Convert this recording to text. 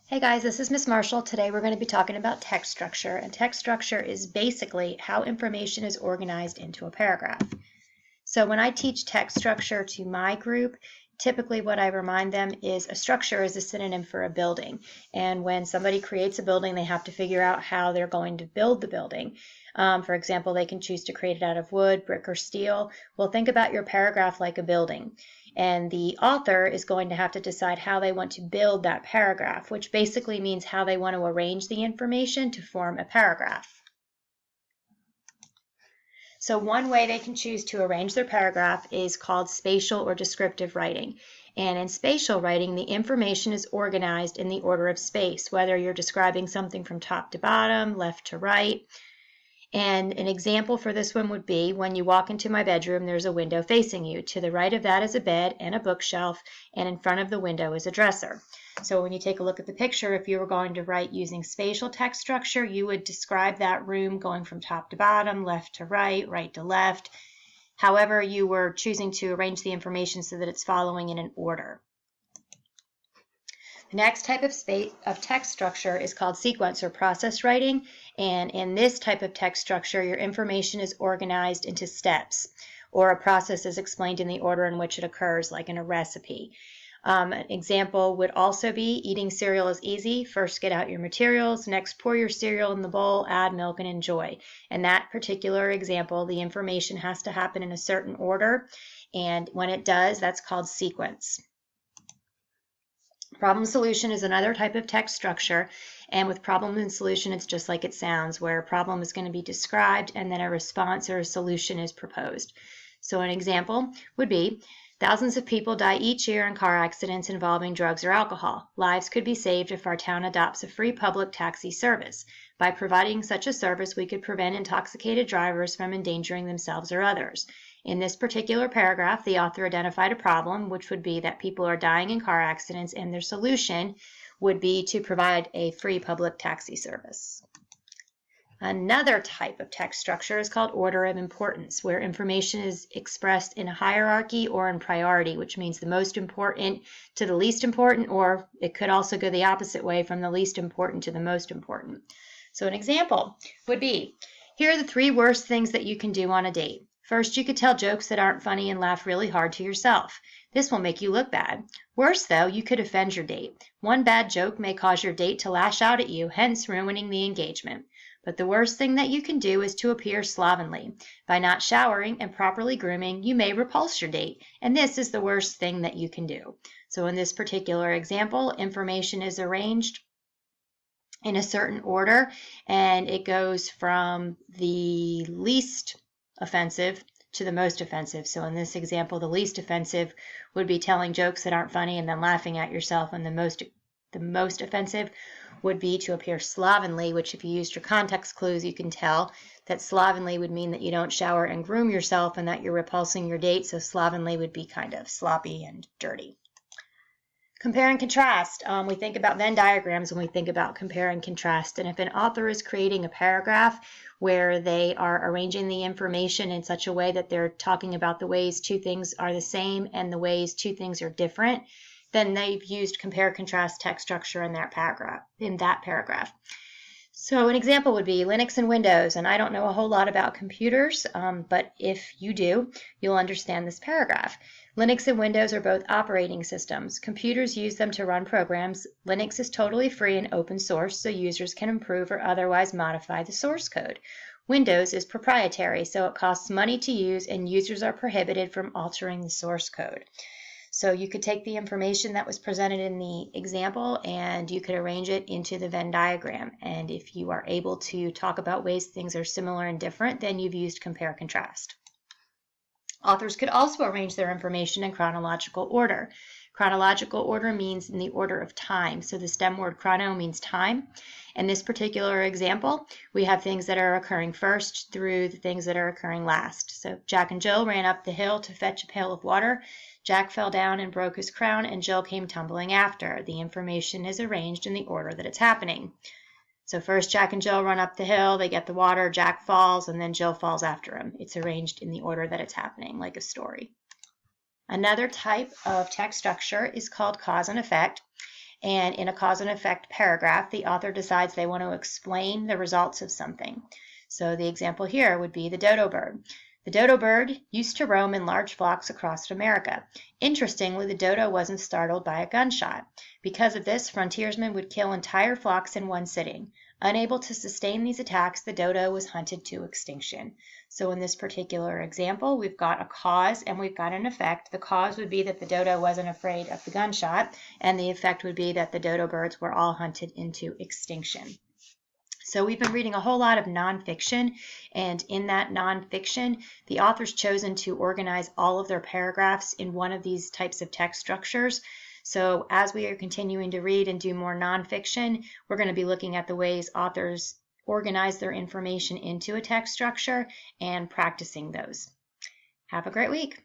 Hey guys, this is Miss Marshall. Today we're going to be talking about text structure, and text structure is basically how information is organized into a paragraph. So when I teach text structure to my group, typically what I remind them is a structure is a synonym for a building. And when somebody creates a building, they have to figure out how they're going to build the building. For example, they can choose to create it out of wood, brick, or steel. Well, think about your paragraph like a building. And the author is going to have to decide how they want to build that paragraph, which basically means how they want to arrange the information to form a paragraph. So one way they can choose to arrange their paragraph is called spatial or descriptive writing. And in spatial writing, the information is organized in the order of space, whether you're describing something from top to bottom, left to right. And an example for this one would be when you walk into my bedroom, there's a window facing you. To the right of that is a bed and a bookshelf, and in front of the window is a dresser. So when you take a look at the picture, if you were going to write using spatial text structure, you would describe that room going from top to bottom, left to right, right to left. However, you were choosing to arrange the information so that it's following in an order. The next type of text structure is called sequence or process writing, and in this type of text structure, your information is organized into steps, or a process is explained in the order in which it occurs, like in a recipe. An example would also be eating cereal is easy. First get out your materials, next pour your cereal in the bowl, add milk, and enjoy. In that particular example, the information has to happen in a certain order, and when it does, that's called sequence. Problem solution is another type of text structure, and with problem and solution, it's just like it sounds, where a problem is going to be described and then a response or a solution is proposed. So an example would be, thousands of people die each year in car accidents involving drugs or alcohol. Lives could be saved if our town adopts a free public taxi service. By providing such a service, we could prevent intoxicated drivers from endangering themselves or others. In this particular paragraph, the author identified a problem, which would be that people are dying in car accidents, and their solution would be to provide a free public taxi service. Another type of text structure is called order of importance, where information is expressed in a hierarchy or in priority, which means the most important to the least important, or it could also go the opposite way from the least important to the most important. So an example would be, here are the 3 worst things that you can do on a date. First, you could tell jokes that aren't funny and laugh really hard to yourself. This will make you look bad. Worse, though, you could offend your date. One bad joke may cause your date to lash out at you, hence ruining the engagement. But the worst thing that you can do is to appear slovenly. By not showering and properly grooming, you may repulse your date, and this is the worst thing that you can do. So in this particular example, information is arranged in a certain order, and it goes from the least offensive to the most offensive. So in this example, the least offensive would be telling jokes that aren't funny and then laughing at yourself, and the most offensive would be to appear slovenly, which if you used your context clues, you can tell that slovenly would mean that you don't shower and groom yourself and that you're repulsing your date, so slovenly would be kind of sloppy and dirty. Compare and contrast. We think about Venn diagrams when we think about compare and contrast. And if an author is creating a paragraph where they are arranging the information in such a way that they're talking about the ways 2 things are the same and the ways 2 things are different, then they've used compare contrast text structure in that paragraph. So an example would be Linux and Windows, and I don't know a whole lot about computers, but if you do, you'll understand this paragraph. Linux and Windows are both operating systems. Computers use them to run programs. Linux is totally free and open source, so users can improve or otherwise modify the source code. Windows is proprietary, so it costs money to use, and users are prohibited from altering the source code. So you could take the information that was presented in the example and you could arrange it into the Venn diagram. And if you are able to talk about ways things are similar and different, then you've used compare contrast. Authors could also arrange their information in chronological order. Chronological order means in the order of time. So the STEM word chrono means time. In this particular example, we have things that are occurring first through the things that are occurring last. So Jack and Jill ran up the hill to fetch a pail of water. Jack fell down and broke his crown, and Jill came tumbling after. The information is arranged in the order that it's happening. So first Jack and Jill run up the hill, they get the water, Jack falls, and then Jill falls after him. It's arranged in the order that it's happening, like a story. Another type of text structure is called cause and effect. And in a cause and effect paragraph, the author decides they want to explain the results of something. So the example here would be the dodo bird. The dodo bird used to roam in large flocks across America. Interestingly, the dodo wasn't startled by a gunshot. Because of this, frontiersmen would kill entire flocks in one sitting. Unable to sustain these attacks, the dodo was hunted to extinction. So in this particular example, we've got a cause and we've got an effect. The cause would be that the dodo wasn't afraid of the gunshot, and the effect would be that the dodo birds were all hunted into extinction. So we've been reading a whole lot of nonfiction, and in that nonfiction, the author's chosen to organize all of their paragraphs in one of these types of text structures. So as we are continuing to read and do more nonfiction, we're going to be looking at the ways authors organize their information into a text structure and practicing those. Have a great week.